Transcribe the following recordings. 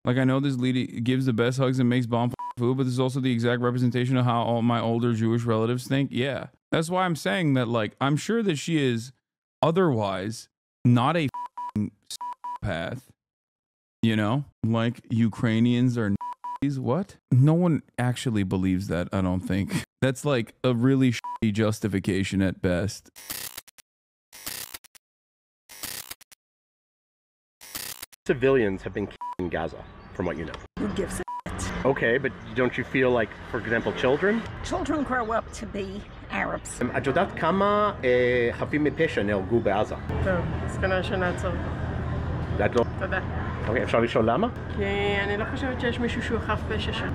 Like, I know this lady gives the best hugs and makes bomb food, but this is also the exact representation of how all my older Jewish relatives think. Yeah. That's why I'm saying that, like, I'm sure that she is otherwise not a path, you know? Like, Ukrainians are what? No one actually believes that, I don't think. That's like a really shitty justification at best. Civilians have been killed in Gaza, from what you know. Who gives a shit? Okay, but don't you feel like, for example, children? Children grow up to be Arabs. את יודעת כמה חפים מפשע נהרגו בעזה? טוב, אז כנראה שנעצור. את לא... תודה. אוקיי, אפשר לשאול למה? כי אני לא חושבת שיש מישהו שהוא חף פשע שם.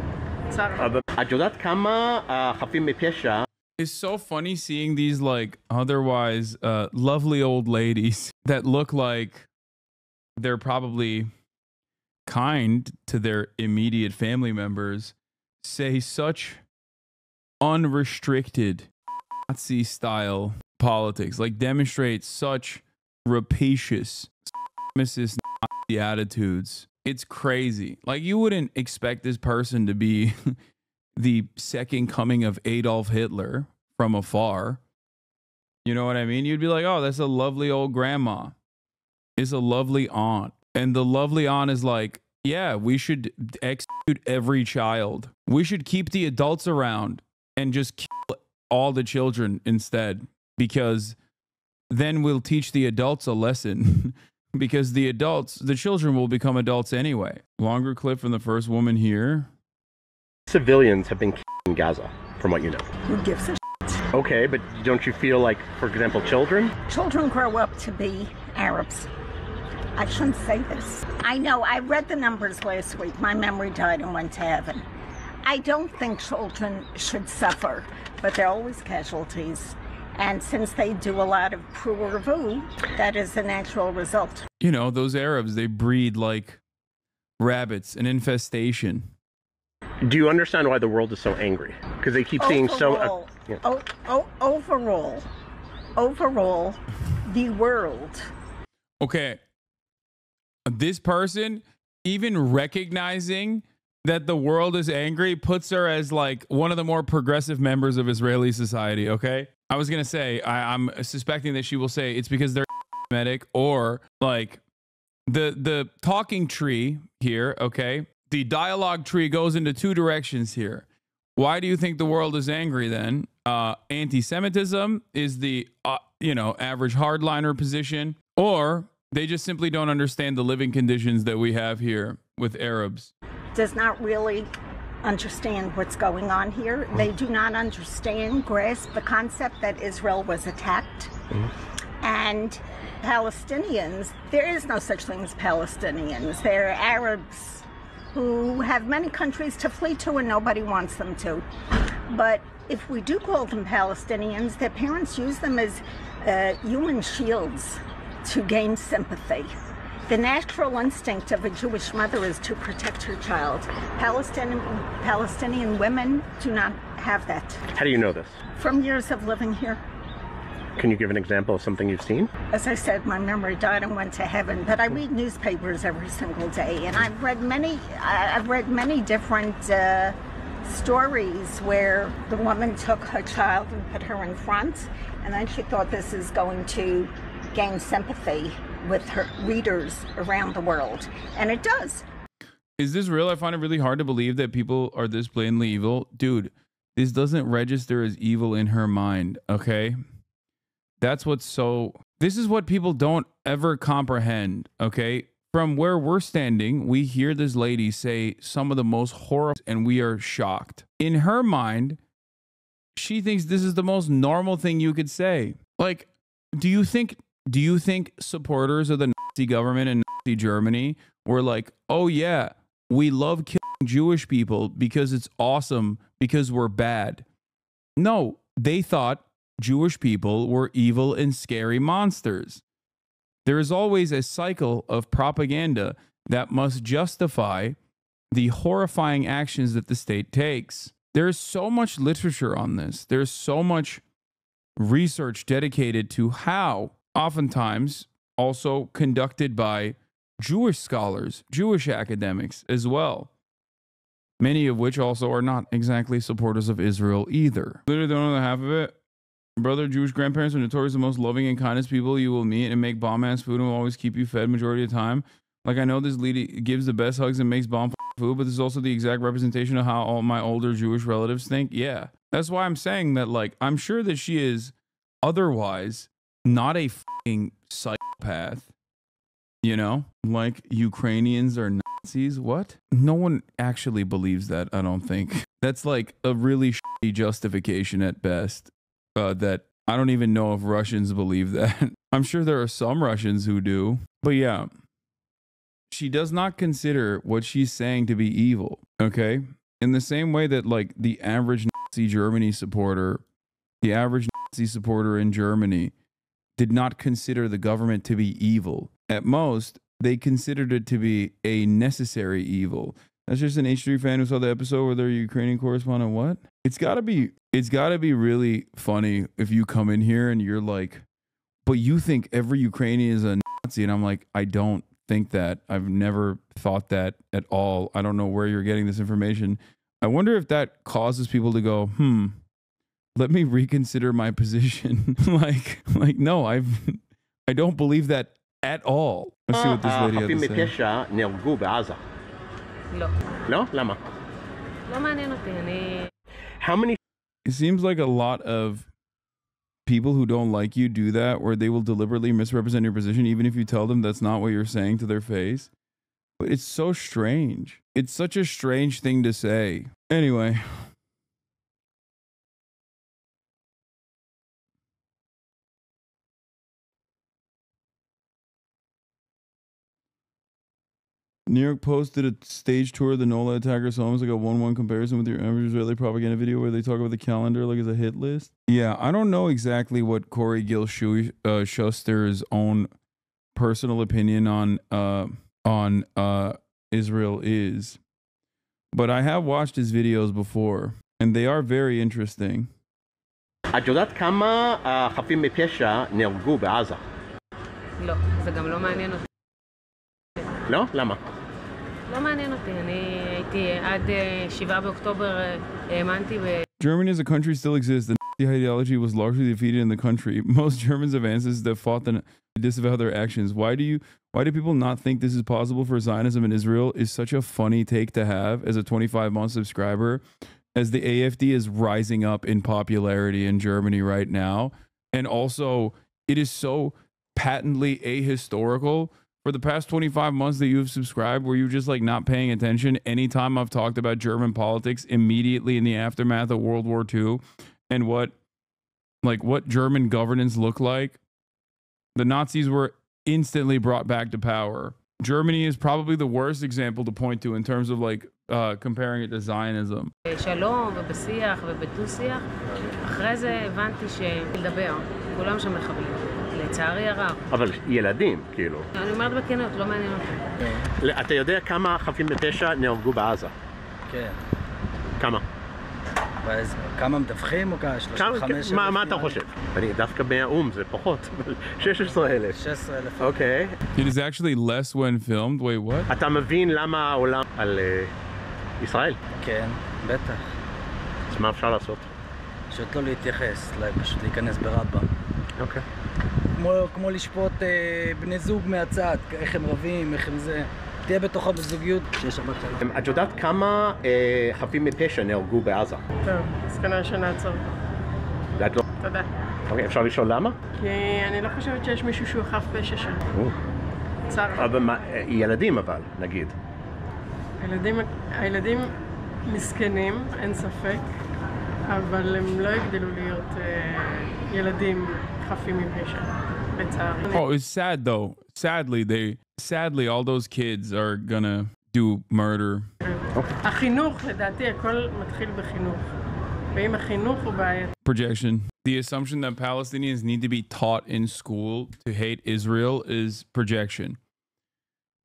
צער. את יודעת כמה חפים מפשע... It's so funny seeing these, like, otherwise lovely old ladies that look like they're probably kind to their immediate family members say such unrestricted Nazi style politics, like demonstrate such rapacious supremacist Nazi attitudes. It's crazy. Like, you wouldn't expect this person to be the second coming of Adolf Hitler from afar. You know what I mean? You'd be like, oh, that's a lovely old grandma. It's a lovely aunt. And the lovely aunt is like, yeah, we should execute every child. We should keep the adults around and just kill all the children instead, because then we'll teach the adults a lesson. Because the children will become adults anyway. Longer clip from the first woman here. Civilians have been killed in Gaza, from what you know. Who gives a shit? Okay, but don't you feel like, for example, children? Children grow up to be Arabs. I shouldn't say this. I know, I read the numbers last week. My memory died and went to heaven. I don't think children should suffer, but they're always casualties. And since they do a lot of pruervu, that is the natural result. You know, those Arabs, they breed like rabbits, an infestation. Do you understand why the world is so angry? Because they keep seeing so... Yeah. Overall, the world. Okay. This person, even recognizing that the world is angry, puts her as like one of the more progressive members of Israeli society, okay? I was going to say, I'm suspecting that she will say it's because they're medic, or like the talking tree here, okay? The dialogue tree goes into two directions here. Why do you think the world is angry then? Anti-Semitism is the, average hardliner position, or they just simply don't understand the living conditions that we have here with Arabs. Does not really understand what's going on here. They do not grasp the concept that Israel was attacked. And Palestinians, there is no such thing as Palestinians. They're Arabs who have many countries to flee to and nobody wants them to. But if we do call them Palestinians, their parents use them as human shields to gain sympathy. The natural instinct of a Jewish mother is to protect her child. Palestinian women do not have that. How do you know this? From years of living here. Can you give an example of something you've seen? As I said, my memory died and went to heaven, but I read newspapers every single day, and I've read many different stories where the woman took her child and put her in front, and then she thought this is going to gain sympathy with her readers around the world, and it does. Is this real? I find it really hard to believe that people are this blatantly evil. Dude, this doesn't register as evil in her mind, okay? That's what's so... This is what people don't ever comprehend, okay? From where we're standing, we hear this lady say some of the most horrible, and we are shocked. In her mind, she thinks this is the most normal thing you could say. Like, do you think supporters of the Nazi government in Nazi Germany were like, oh yeah, we love killing Jewish people because it's awesome, because we're bad? No, they thought Jewish people were evil and scary monsters. There is always a cycle of propaganda that must justify the horrifying actions that the state takes. There's so much literature on this. There's so much research dedicated to how, oftentimes also conducted by Jewish scholars, Jewish academics as well. Many of which also are not exactly supporters of Israel either. Literally don't know the half of it. Brother, Jewish grandparents are notoriously the most loving and kindest people you will meet and make bomb-ass food and will always keep you fed majority of the time. Like, I know this lady gives the best hugs and makes bomb food, but this is also the exact representation of how all my older Jewish relatives think. Yeah. That's why I'm saying that, like, I'm sure that she is otherwise not a fucking psychopath. You know? Like, Ukrainians are Nazis. What? No one actually believes that, I don't think. That's like a really shitty justification at best. That I don't even know if Russians believe that. I'm sure there are some Russians who do. But yeah, she does not consider what she's saying to be evil. Okay? In the same way that, like, the average Nazi Germany supporter, the average Nazi supporter in Germany did not consider the government to be evil. At most, they considered it to be a necessary evil. That's just an H3 fan who saw the episode where their Ukrainian correspondent. What? It's gotta be really funny if you come in here and you're like, but you think every Ukrainian is a Nazi, and I'm like, I don't think that. I've never thought that at all. I don't know where you're getting this information. I wonder if that causes people to go, let me reconsider my position. like no, I don't believe that at all. Let's see what this lady had to say. נהרגו בעזה. לא. לא? למה? לא מעניין אותי, אני... How many It seems like a lot of people who don't like you do that, where they will deliberately misrepresent your position, even if you tell them that's not what you're saying to their face. But it's so strange. It's such a strange thing to say. Anyway. New York Post did a stage tour of the NOLA attackers' homes, like a 1-1 comparison with your average Israeli propaganda video where they talk about the calendar like as a hit list. Yeah, I don't know exactly what Corey Gil Shuster's own personal opinion on Israel is, but I have watched his videos before, and they are very interesting. את יודעת כמה חפים מפשע נהרגו בעזה? לא, זה גם לא מעניין אותי. לא? למה? לא מעניין אותי, אני הייתי עד 7 באוקטובר האמנתי ב... Germany as a country still exists. The Nazi ideology was largely defeated in the country. Most Germans have ancestors that fought the disavow their actions. Why do people not think this is possible for Zionism in Israel is such a funny take to have as a 25-month subscriber, as the AfD is rising up in popularity in Germany right now. And also, it is so patently ahistorical. For the past 25 months that you've subscribed, were you just like not paying attention? Anytime I've talked about German politics immediately in the aftermath of World War II and what German governance looked like, the Nazis were instantly brought back to power. Germany is probably the worst example to point to in terms of like comparing it to Zionism. שלום ובשיח ובדו-שיח, אחרי זה הבנתי שלדבר, כולם שם מחבלים. לצערי הרב. אבל ילדים, כאילו. אני אומרת בכנות, לא מעניין אותי. אתה יודע כמה חפים מפשע נהרגו בעזה? כן. כמה? כמה מדווחים או כמה? 35,000? מה אתה חושב? אני דווקא מהאום, זה פחות. 16,000. 16,000. אוקיי. It is actually less when filmed. Wait, what? אתה מבין למה העולם על ישראל? כן, בטח. אז מה אפשר לעשות? פשוט לא להתייחס, פשוט להיכנס ברמב"ם. אוקיי. כמו לשפוט בני זוג מהצד, איך הם רבים, איך הם זה. תהיה בתוכה בזוגיות שיש הרבה קטנה. את יודעת כמה חפים מפשע נהרגו בעזה? טוב, אז כנראה שנעצור. את לא? תודה. אוקיי, אפשר לשאול למה? כי אני לא חושבת שיש מישהו שהוא חף פשע שם. צער. אבל ילדים אבל, נגיד. הילדים מסכנים, אין ספק, אבל הם לא יגדלו להיות ילדים חפים מפשע, לצערי. Oh, it's sad though. Sadly, all those kids are gonna do murder. החינוך, לדעתי, הכל מתחיל בחינוך. ואם החינוך הוא בעייתי. Projection. The assumption that Palestinians need to be taught in school to hate Israel is projection.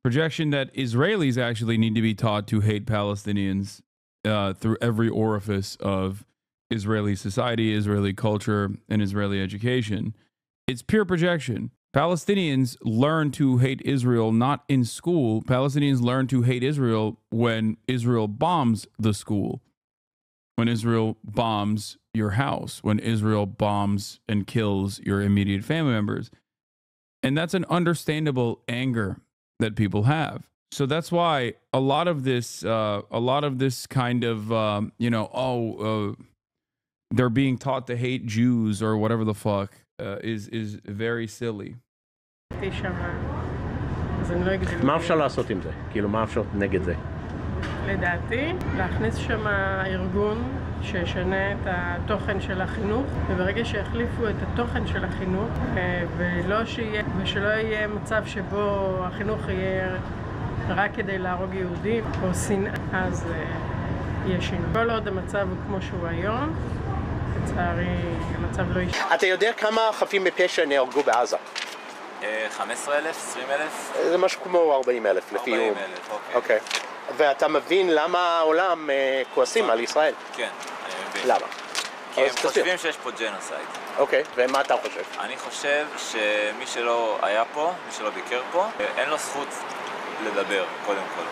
Projection that Israelis actually need to be taught to hate Palestinians through every orifice of Israeli society, Israeli culture, and Israeli education. It's pure projection. Palestinians learn to hate Israel not in school. Palestinians learn to hate Israel when Israel bombs the school, when Israel bombs your house, when Israel bombs and kills your immediate family members. And that's an understandable anger that people have. So that's why a lot of this kind of, they're being taught to hate Jews or whatever the fuck is very silly. מה אפשר לעשות עם זה? כאילו, מה אפשר נגד זה? לדעתי, להכניס שם ארגון שישנה את התוכן של החינוך, וברגע שיחליפו את התוכן של החינוך, ושלא יהיה מצב שבו החינוך יהיה רק כדי להרוג יהודים או שנאה, אז יהיה שינוי. כל עוד המצב הוא כמו שהוא היום, לצערי המצב לא ישנה. אתה יודע כמה חפים מפשע נהרגו בעזה? 15,000, 20,000? זה משהו כמו 40,000 לפי... 40,000, אוקיי. ואתה מבין למה העולם כועסים על ישראל? כן, אני מבין. למה? כי הם חושבים שיש פה ג'נוסייד. אוקיי, ומה אתה חושב? אני חושב שמי שלא היה פה, מי שלא ביקר פה, אין לו זכות לדבר, קודם כל.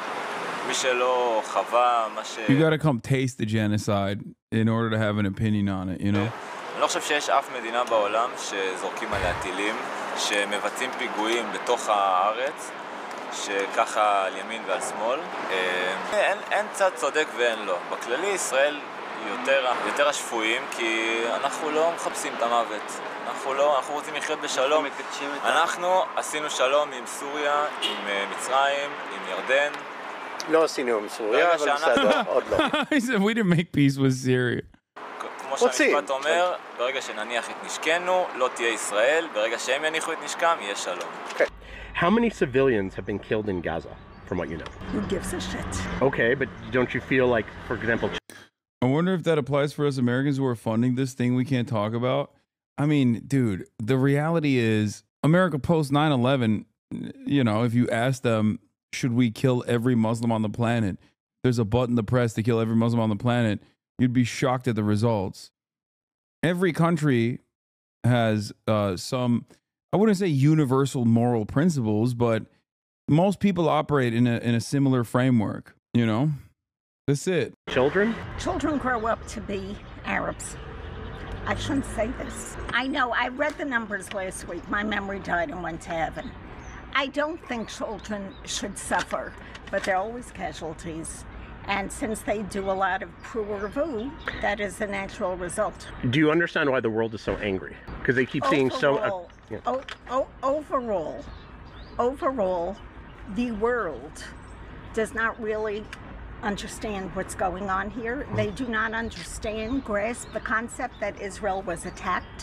מי שלא חווה מה ש... You gotta come taste the genocide in order to have an opinion on it, you know? אני לא חושב שיש אף מדינה בעולם שזורקים עליה טילים, שמבצעים פיגועים בתוך הארץ, שככה על ימין ועל שמאל. אין צד צודק ואין לא. בכללי ישראל יותר השפויים, כי אנחנו לא מחפשים את המוות. אנחנו רוצים לחיות בשלום. אנחנו עשינו שלום עם סוריה, עם מצרים, עם ירדן. לא עשינו עם סוריה, אבל בסדר, עוד לא. He said we didn't make peace with Syria. כמו שהמשפט אומר, ברגע שנניח את נשקנו, לא תהיה ישראל, ברגע שהם יניחו את נשקם, יהיה שלום. How many civilians have been killed in Gaza, from what you know? Who gives a shit? Okay, but don't you feel like, for example... I wonder if that applies for us Americans who are funding this thing we can't talk about. I mean, dude, the reality is America post 9/11, you know, if you ask them, should we kill every Muslim on the planet? There's a button to press to kill every Muslim on the planet. You'd be shocked at the results. Every country has some, I wouldn't say universal moral principles, but most people operate in a similar framework, you know? That's it. Children? Children grow up to be Arabs. I shouldn't say this. I know, I read the numbers last week. My memory died and went to heaven. I don't think children should suffer, but they're always casualties. And since they do a lot of pruervu, that is a natural result. Do you understand why the world is so angry? Because they keep seeing so... Overall, the world does not really understand what's going on here. They do not understand, grasp the concept that Israel was attacked.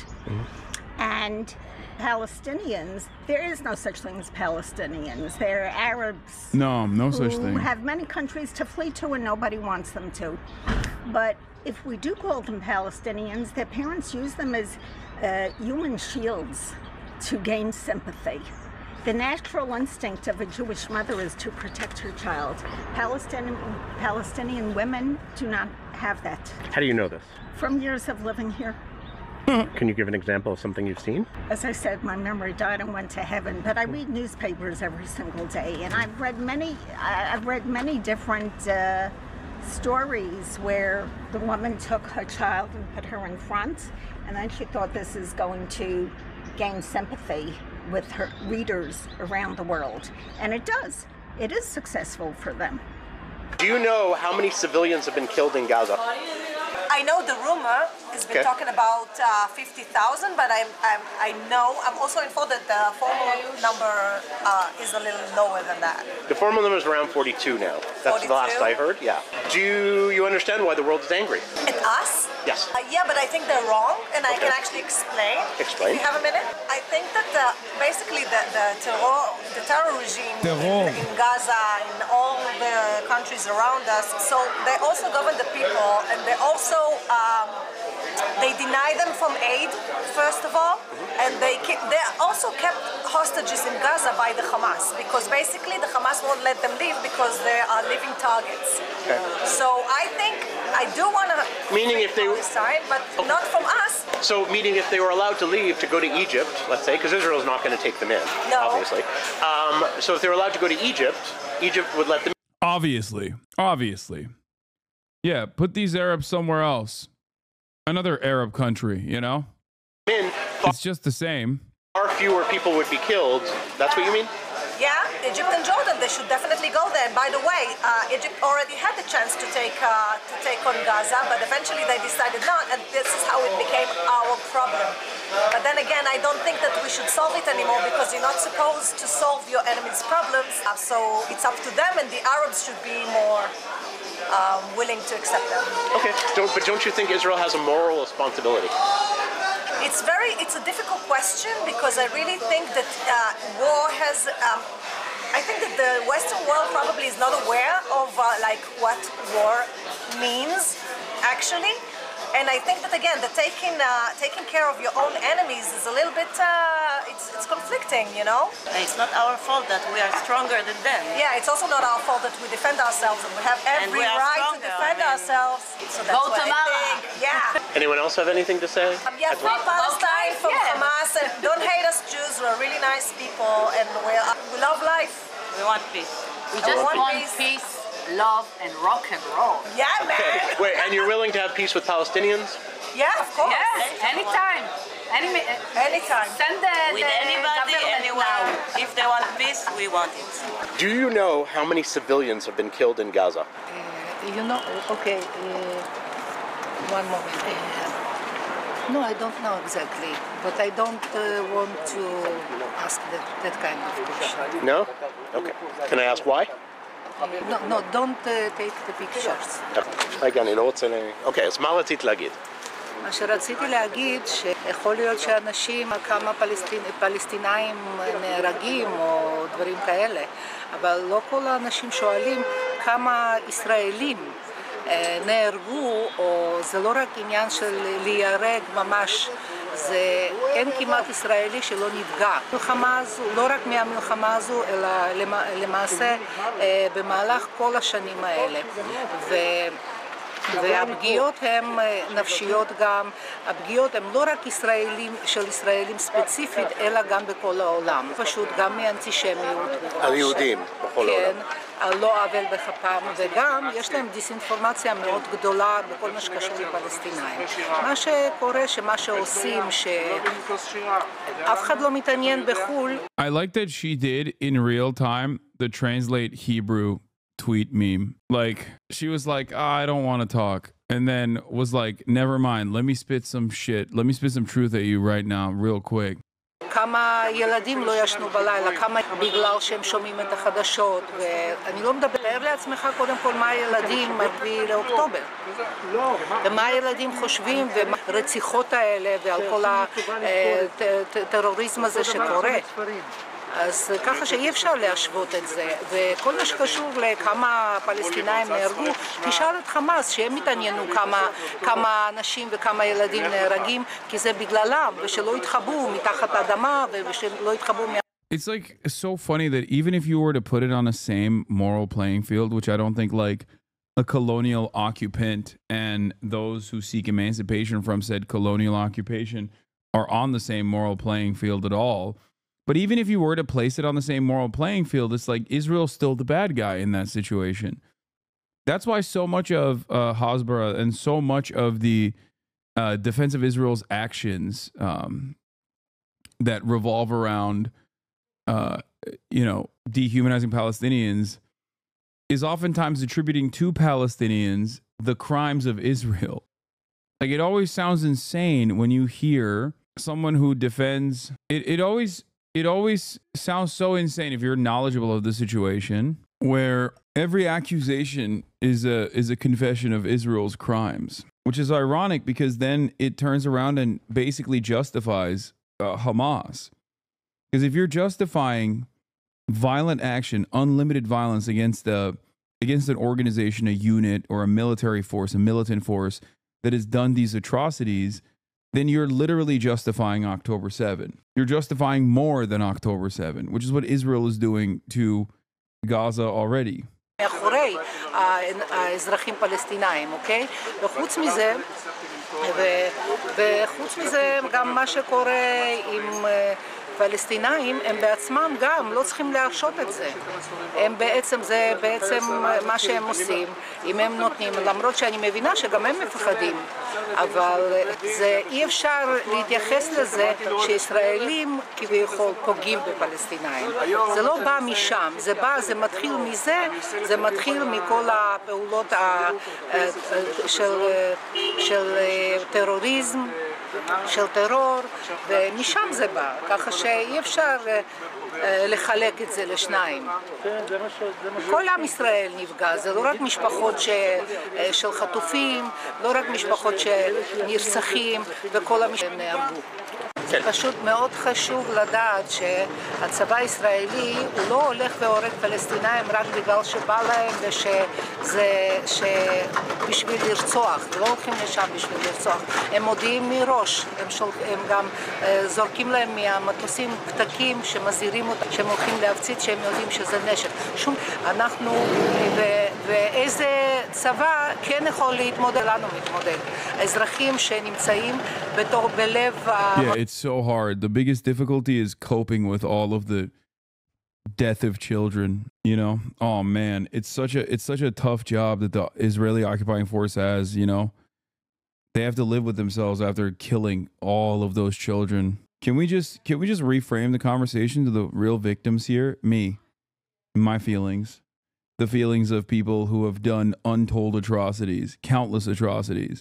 And Palestinians, there is no such thing as Palestinians. They're Arabs. No such thing. Who have many countries to flee to and nobody wants them to. But if we do call them Palestinians, their parents use them as human shields to gain sympathy. The natural instinct of a Jewish mother is to protect her child. Palestinian women do not have that. How do you know this? From years of living here. Can you give an example of something you've seen? As I said, my memory died and went to heaven, but I read newspapers every single day, and I've read many different stories where the woman took her child and put her in front, and then she thought this is going to gain sympathy with her readers around the world, and it does. It is successful for them. Do you know how many civilians have been killed in Gaza? I know the rumor has been talking about 50,000, but I know, I'm also informed that the formal number is a little lower than that. The formal number is around 42 now. That's 42? The last I heard, yeah. Do you understand why the world is angry? At us? Yes. Yeah, but I think they're wrong, and I can actually explain. Explain. Do you have a minute? I think that basically the terror regime in Gaza, in all the countries around us, so they also govern the people, and they also they deny them from aid, first of all, And they also kept hostages in Gaza by the Hamas, because basically the Hamas won't let them leave because they are living targets. Okay. So I think I do want to Meaning if they Palestine, but not from us. So, meaning if they were allowed to leave to go to Egypt, let's say, because Israel's not going to take them in, obviously. So if they were allowed to go to Egypt, Egypt would let them. Obviously. Yeah, put these Arabs somewhere else. Another Arab country, you know? in. It's just the same. Far fewer people would be killed. That's what you mean? Yeah, Egypt and Jordan, they should definitely go there. And by the way, Egypt already had the chance to take on Gaza, but eventually they decided not, and this is how it became our problem. But then again, I don't think that we should solve it anymore, because you're not supposed to solve your enemy's problems. So it's up to them, and the Arabs should be more willing to accept them. Okay, but don't you think Israel has a moral responsibility? It's a difficult question, because I really think that war has. I think that the Western world probably is not aware of like what war means, actually. And I think that again, the taking care of your own enemies is a little bit it's conflicting, you know. It's not our fault that we are stronger than them. Yeah, it's also not our fault that we defend ourselves, and we have every right to defend ourselves. So that's Go what to I think. Yeah. Anyone else have anything to say? Yeah, free Palestine from Hamas, and don't hate us Jews. We're really nice people, and we love life. We want peace. We just want peace, love, and rock and roll. Yeah, man. Wait, and you're willing to have peace with Palestinians? Yeah, of course. Yes, anytime. Anytime. Send With anybody, anywhere. If they want peace, we want it. Do you know how many civilians have been killed in Gaza? You know, okay, one moment. No, I don't know exactly, but I don't want to ask that kind of question. No? Okay. Can I ask why? No, don't take the pictures. רגע, אני לא רוצה אוקיי, אז מה רצית להגיד? מה שרציתי להגיד, שיכול להיות שאנשים, כמה פלסטינאים נהרגים או דברים כאלה, אבל לא כל האנשים שואלים כמה ישראלים נהרגו, או זה לא רק עניין של להיהרג ממש, זה אין כמעט ישראלי שלא נפגע. המלחמה הזו, לא רק מהמלחמה הזו, אלא למעשה במהלך כל השנים האלה. והפגיעות הן נפשיות גם, הפגיעות הן לא רק של ישראלים ספציפית, אלא גם בכל העולם. פשוט גם מאנטישמיות. על יהודים בכל העולם. כן, על לא עוול בכפם, וגם יש להם דיסאינפורמציה מאוד גדולה בכל מה שקשור לפלסטינאים. מה שקורה, שמה שעושים, שאף אחד לא מתעניין בחו"ל. I like that she did in real time the translate Hebrew tweet meme. Like, she was like, I don't want to talk, and then was like, never mind, let me spit some truth at you right now real quick. כמה ילדים לא ישנו בלילה, כמה בגלל שהם שומעים את החדשות, ואני לא מדבר לעצמך קודם כל מה הילדים ב-7 לאוקטובר, ומה הילדים חושבים, והרציחות האלה, ועל כל הטרוריזם הזה שקורה. אז ככה שאי אפשר להשוות את זה, וכל מה שקשור לכמה פלסטינאים נהרגו, תשאל את חמאס שהם מתעניינו כמה אנשים וכמה ילדים נהרגים, כי זה בגללם, ושלא יתחבאו מתחת האדמה, ושלא יתחבאו It's like so funny that even if you were to put it on the same moral playing field, which I don't think like a colonial occupant and those who seek emancipation from said colonial occupation are on the same moral playing field at all. But even if you were to place it on the same moral playing field, it's like Israel's still the bad guy in that situation. That's why so much of Hasbara and so much of the defense of Israel's actions that revolve around, dehumanizing Palestinians is oftentimes attributing to Palestinians the crimes of Israel. Like, it always sounds insane when you hear someone who defends it. It always sounds so insane if you're knowledgeable of the situation, where every accusation is a confession of Israel's crimes, which is ironic because then it turns around and basically justifies Hamas. Because if you're justifying violent action, unlimited violence against an organization, a unit, or a military force, a militant force that has done these atrocities, then you're literally justifying October 7. You're justifying more than October 7, which is what Israel is doing to Gaza already. מאחורי האזרחים פלסטינאים, אוקיי? וחוץ מזה גם מה שקורה עם פלסטינאים, הם בעצמם גם לא צריכים להרשות את זה. זה בעצם מה שהם עושים, אם הם נותנים, למרות שאני מבינה שגם הם מפחדים, אבל אי אפשר להתייחס לזה שישראלים כביכול פוגעים בפלסטינאים. זה לא בא משם, זה מתחיל מזה, זה מתחיל מכל הפעולות של טרוריזם, של טרור, ומשם זה בא, ככה שאי אפשר לחלק את זה לשניים. כל עם ישראל נפגע, זה לא רק משפחות של חטופים, לא רק משפחות שנרצחים, וכל המשפחות נהרגו. פשוט מאוד חשוב לדעת שהצבא הישראלי הוא לא הולך והורג פלסטינאים רק בגלל שבא להם בשביל לרצוח, לא הולכים לשם בשביל לרצוח. הם מודיעים מראש, הם גם זורקים להם מהמטוסים פתקים שמזהירים אותם, שהם הולכים להפציץ, שהם יודעים שזה נשק. ואיזה צבא כן יכול להתמודד, לנו מתמודד. האזרחים שנמצאים בלב It's so hard. The biggest difficulty is coping with all of the death of children, you know? Oh man, it's such a tough job that the Israeli occupying force has, you know? They have to live with themselves after killing all of those children. Can we just reframe the conversation to the real victims here? Me. My feelings. The feelings of people who have done untold atrocities, countless atrocities.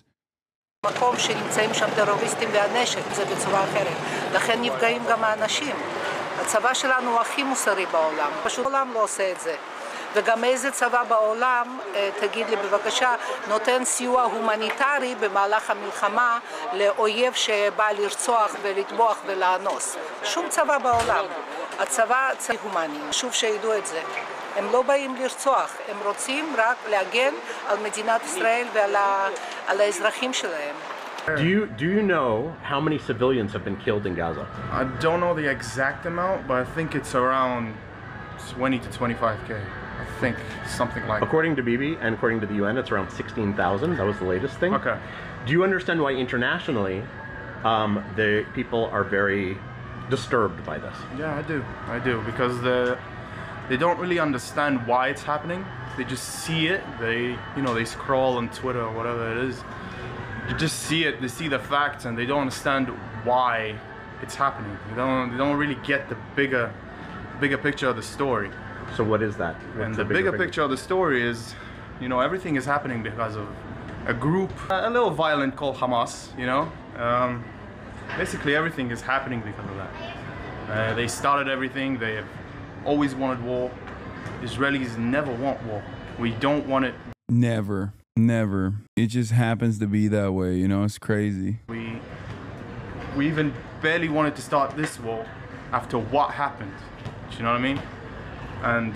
מקום שנמצאים שם טרוריסטים והנשק, זה בצורה אחרת. לכן נפגעים גם האנשים. הצבא שלנו הוא הכי מוסרי בעולם. פשוט העולם לא עושה את זה. וגם איזה צבא בעולם, תגיד לי בבקשה, נותן סיוע הומניטרי במהלך המלחמה לאויב שבא לרצוח ולטבוח ולאנוס. שום צבא בעולם. הצבא צבא הומני. חשוב שידעו את זה. הם לא באים לרצוח, הם רוצים רק להגן על מדינת ישראל ועל האזרחים שלהם. Do you know how many civilians have been killed in Gaza? I don't know the exact amount, but I think it's around 20 to 25K. I think something like. According to Bibi and according to the UN, it's around 16,000. That was the latest thing. Okay. Do you understand why internationally the people are very disturbed by this? Yeah, I do, because they don't really understand why it's happening. They just see it. They scroll on Twitter or whatever it is. They just see it. They see the facts, and they don't understand why it's happening. They don't really get the bigger picture of the story. So what is that? And the bigger picture of the story is, everything is happening because of a group, a little violent called Hamas. Basically everything is happening because of that. They started everything. They have always wanted war. Israelis never want war. We don't want it. Never. It just happens to be that way, it's crazy. We even barely wanted to start this war after what happened. Do you know what I mean? And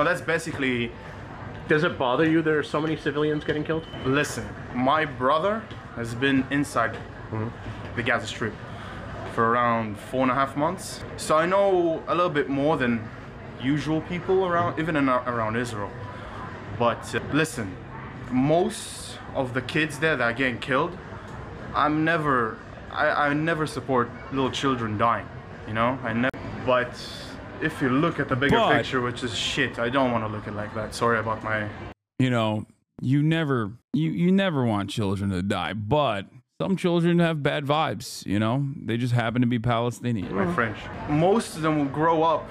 that's basically. Does it bother you there are so many civilians getting killed? Listen, my brother has been inside the Gaza Strip for around 4.5 months. So I know a little bit more than usual people around, even around Israel. But listen, most of the kids there that are getting killed, I never support little children dying, But if you look at the bigger picture, which is shit, I don't want to look at it like that. Sorry about my. You never want children to die, but some children have bad vibes, They just happen to be Palestinian. My French. Most of them will grow up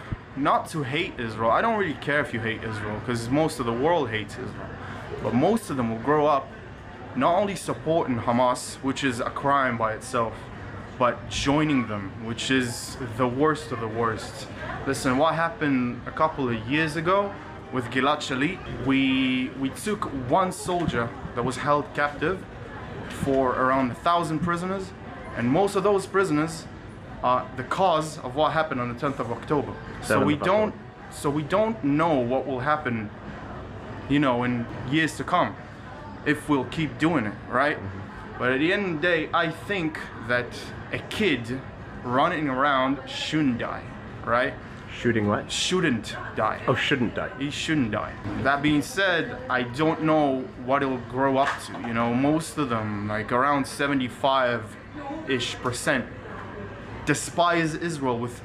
not to hate Israel. I don't really care if you hate Israel, because most of the world hates Israel. But most of them will grow up not only supporting Hamas, which is a crime by itself, but joining them, which is the worst of the worst. Listen, what happened a couple of years ago with Gilad Shalit, we took one soldier that was held captive for around 1,000 prisoners, and most of those prisoners are the cause of what happened on the 10th of October. So we don't know what will happen, in years to come, if we'll keep doing it, right? But at the end of the day, I think that a kid running around shouldn't die, right? Shooting what? Shouldn't die. Oh, shouldn't die. He shouldn't die. That being said, I don't know what it'll grow up to. You know, most of them, like around 75-ish%, despise Israel with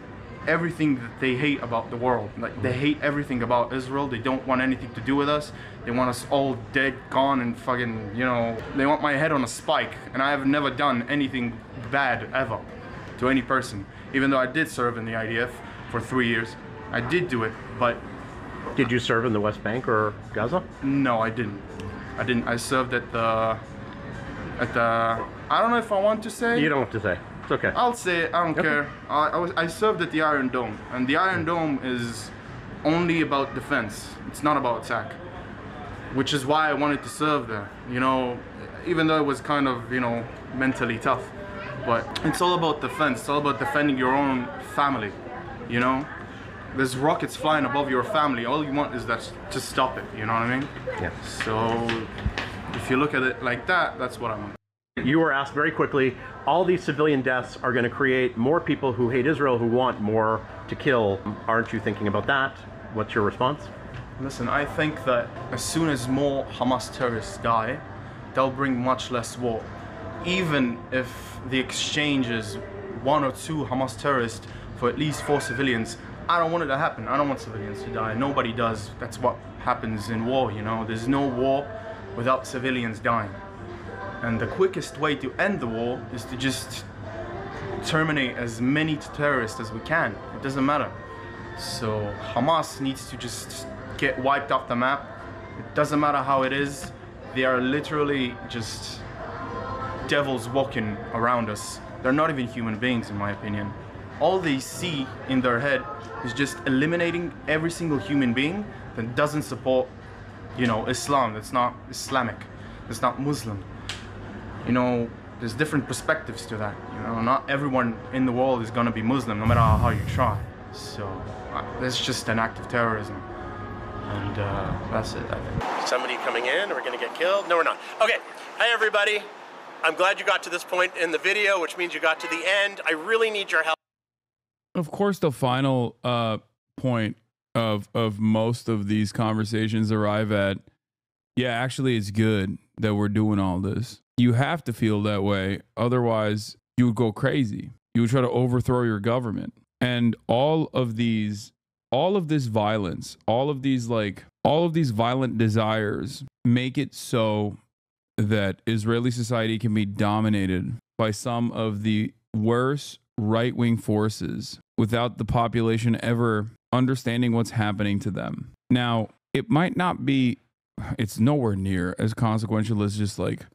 everything that they hate about the world. Like, they hate everything about Israel. They don't want anything to do with us. They want us all dead, gone, and fucking, you know, they want my head on a spike. And I have never done anything bad ever to any person. Even though I did serve in the IDF for 3 years. I did do it, but... Did you serve in the West Bank or Gaza? No, I didn't. I served at the... I don't know if I want to say. You don't have to say. It's okay. I'll say it. I don't care. I served at the Iron Dome. And the Iron Dome is only about defense. It's not about attack. Which is why I wanted to serve there. You know, even though it was kind of, you know, mentally tough. But it's all about defense. It's all about defending your own family. You know, there's rockets flying above your family. All you want is that to stop it. You know what I mean? Yeah. So if you look at it like that, that's what I want. You were asked very quickly, all these civilian deaths are going to create more people who hate Israel, who want more to kill. Aren't you thinking about that? What's your response? Listen, I think that as soon as more Hamas terrorists die, they'll bring much less war. Even if the exchange is 1 or 2 Hamas terrorists for at least 4 civilians, I don't want it to happen. I don't want civilians to die. Nobody does. That's what happens in war, you know. There's no war without civilians dying. And the quickest way to end the war is to just terminate as many terrorists as we can. It doesn't matter. So Hamas needs to just get wiped off the map. It doesn't matter how it is. They are literally just devils walking around us. They're not even human beings, in my opinion. All they see in their head is just eliminating every single human being that doesn't support, you know, Islam, that's not Islamic, that's not Muslim. You know, there's different perspectives to that. You know, not everyone in the world is gonna be Muslim, no matter how you try. So that's just an act of terrorism. And that's it, I think. Somebody coming in, are we gonna get killed? No, we're not. Okay, hi everybody. I'm glad you got to this point in the video, which means you got to the end. I really need your help. Of course, the final point of most of these conversations arrive at, yeah, actually, it's good that we're doing all this. You have to feel that way. Otherwise, you would go crazy. You would try to overthrow your government. And all of this violence, all of these violent desires make it so that Israeli society can be dominated by some of the worst right-wing forces without the population ever understanding what's happening to them. Now, it might not be, it's nowhere near as consequential as just like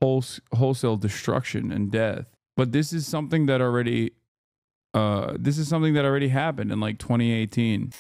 wholesale destruction and death. But this is something that already happened in like 2018.